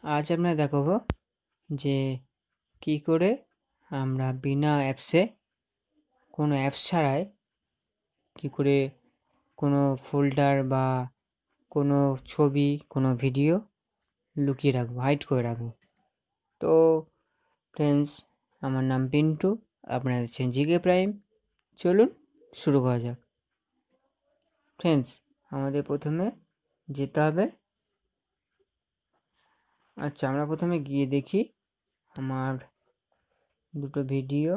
আজ আমরা দেখাবো যে কি করে আমরা বিনা অ্যাপসে কোনো অ্যাপস ছাড়াই কি করে কোনো ফোল্ডার বা কোনো ছবি কোনো ভিডিও লুকিয়ে রাখবো, হাইড করে রাখবো। তো ফ্রেন্ডস, আমার নাম পিন্টু, আপনারা দেখছেন জিকে প্রাইম। চলুন শুরু করা যাক। ফ্রেন্ডস, আমাদের প্রথমে যেতে হবে, আমরা প্রথমে গিয়ে দেখি আমার দুটো ভিডিও।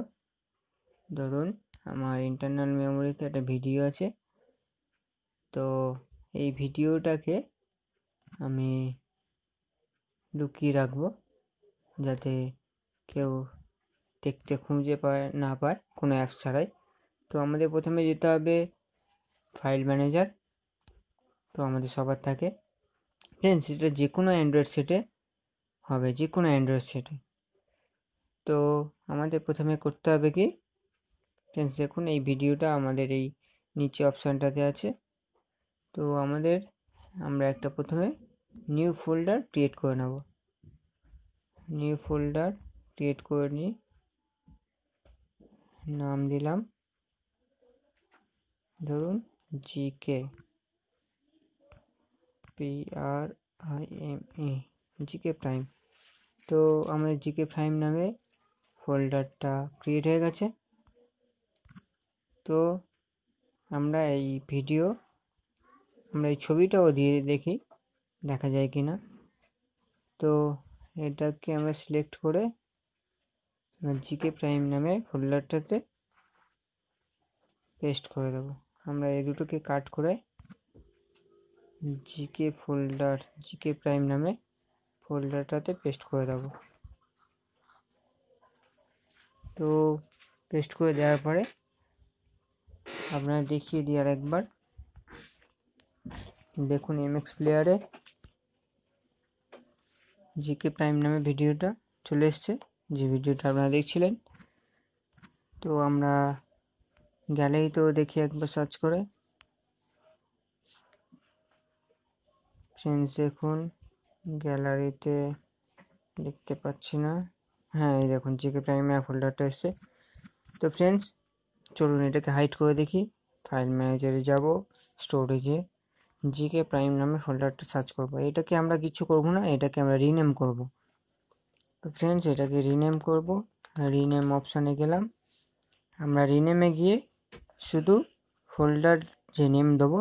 ধরুন আমার ইন্টারনাল মেমোরিতে একটা ভিডিও আছে, তো এই ভিডিওটাকে আমি লুকিয়ে রাখবো যাতে কেউ দেখতে খুঁজে না পায় কোনো অ্যাপস ছাড়াই। তো আমাদের প্রথমে যেতে হবে ফাইল ম্যানেজার। তো আমাদের সবার থাকে ফ্রেন্ডস, এটা যে কোনো অ্যান্ড্রয়েড সেটে হবে, যে কোনো অ্যান্ড্রয়েড সেটে। তো আমাদের প্রথমে করতে হবে কি ফ্রেন্ডস, দেখুন এই ভিডিওটা আমাদের এই নিচে অপশানটাতে আছে। তো আমরা একটা প্রথমে নিউ ফোল্ডার ক্রিয়েট করে নেব। নিউ ফোল্ডার ক্রিয়েট করে নিই, নাম দিলাম ধরুন জিকে, PRIME, জিকে প্রাইম। তো আমাদের জিকে প্রাইম নামে ফোল্ডারটা ক্রিয়েট হয়ে গেছে। তো আমরা এই ছবিটাও দিয়ে দেখি দেখা যায় কি না। তো এটাকে আমরা সিলেক্ট করে জিকে প্রাইম নামে ফোল্ডারটাতে পেস্ট করে দেবো। আমরা এই দুটোকে কাট করে জিকে প্রাইম নামে ফোল্ডারটাতে পেস্ট করে দেবো। তো পেস্ট করে দেওয়ার পরে আপনারা দেখিয়ে দিই আর একবার, দেখুন MX প্লেয়ারে জিকে প্রাইম নামে ভিডিওটা চলে এসছে, যে ভিডিওটা আপনারা দেখছিলেন। তো আমরা গ্যালারিতেও দেখি একবার সার্চ করে। ফ্রেন্ডস দেখুন, গ্যালারিতে দেখতে পাচ্ছি না। হ্যাঁ, এই দেখুন জিকে প্রাইমে ফোল্ডারটা এসছে। তো ফ্রেন্ডস চলুন এটাকে হাইড করে দেখি। ফাইল ম্যানেজারে যাব, স্টোরেজে জিকে প্রাইম নামে ফোল্ডারটা সার্চ করব। এটাকে আমরা কিছু করব না, এটাকে আমরা রিনেম করব। তো ফ্রেন্ডস এটাকে রিনেম করব। রিনেম অপশানে গেলাম, আমরা রিনেমে গিয়ে শুধু ফোল্ডার যে নেম দেবো,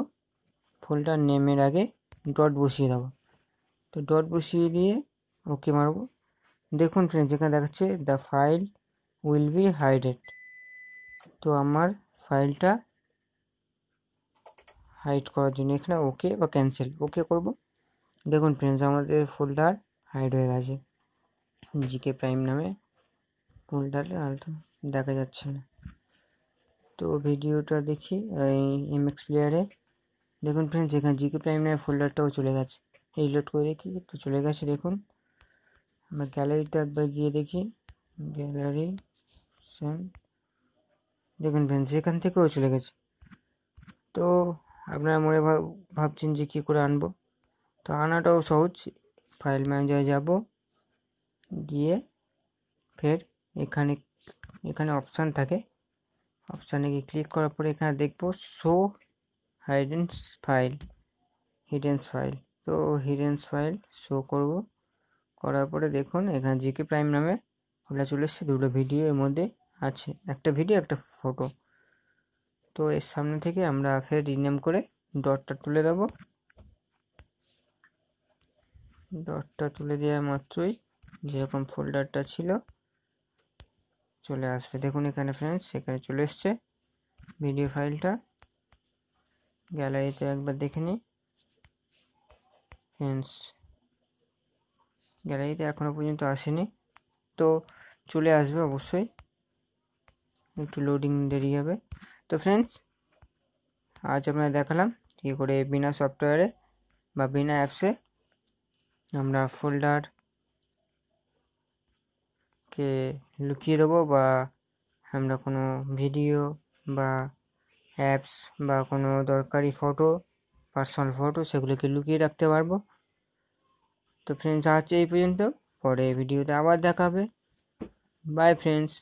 ফোল্ডার নেমের আগে ডট বসিয়ে দেবো। তো ডট বসিয়ে দিয়ে ওকে মারবো। দেখুন ফ্রেন্ডস, এখানে দেখাচ্ছে দ্য ফাইল উইল বি হাইডেড। তো আমার ফাইলটা হাইড করার জন্য এখানে ওকে বা ক্যান্সেল ওকে করব। দেখুন ফ্রেন্ডস, আমাদের ফোল্ডার হাইড হয়ে গেছে, জিকে প্রাইম নামে ফোল্ডারে দেখা যাচ্ছে না। তো ভিডিওটা দেখি এই MX প্লেয়ারে, দেখুন ফ্রেন্ডস এখানে জিকে প্রাইম নামে ফোল্ডারটাও চলে গেছে। এই লোড করে দেখি, তো চলে গেছে। দেখুন আমরা গ্যালারিতে একবার গিয়ে দেখি, গ্যালারি, দেখুন ফ্রেন্ডস এখান থেকেও চলে গেছে। তো আপনারা মনে ভাবছেন যে কী করে আনবো। তো আনাটাও সহজ, ফাইল ম্যানেজারে যাব, গিয়ে ফের এখানে অপশান থাকে, অপশানে গিয়ে ক্লিক করার পরে এখানে দেখবো শো হিডেন ফাইল। তো হিডেন ফাইল শো করব, করার পরে দেখুন এখানে জিকে প্রাইম নামে ওটা চলে এসছে। দুটো ভিডিওর মধ্যে আছে, একটা ভিডিও একটা ফটো। তো এর সামনে থেকে আমরা ফের রিনেম করে ডটটা তুলে দেবো। ডটটা তুলে দেওয়ার মাত্রই যেরকম ফোল্ডারটা ছিল চলে আসবে। দেখুন এখানে ফ্রেন্ডস এখানে চলে এসছে ভিডিও ফাইলটা। গ্যালারিতে একবার দেখে নিই ফ্রেন্ডস, গ্যালারিতে এখনও পর্যন্ত আসেনি, তো চলে আসবে অবশ্যই, একটু লোডিং দেরি হবে। তো ফ্রেন্ডস আজ আপনারা দেখালাম কী করে বিনা সফটওয়্যারে বা বিনা অ্যাপসে আমরা ফোল্ডারকে লুকিয়ে দেবো, বা আমরা কোনো ভিডিও বা অ্যাপস বা কোনো দরকারি ফটো, পার্সোনাল ফটো সেগুলোকে লুকিয়ে রাখতে পারবো। তো ফ্রেন্ডস আজ এই পর্যন্ত, পরে ভিডিওতে আবার দেখা হবে। By friends.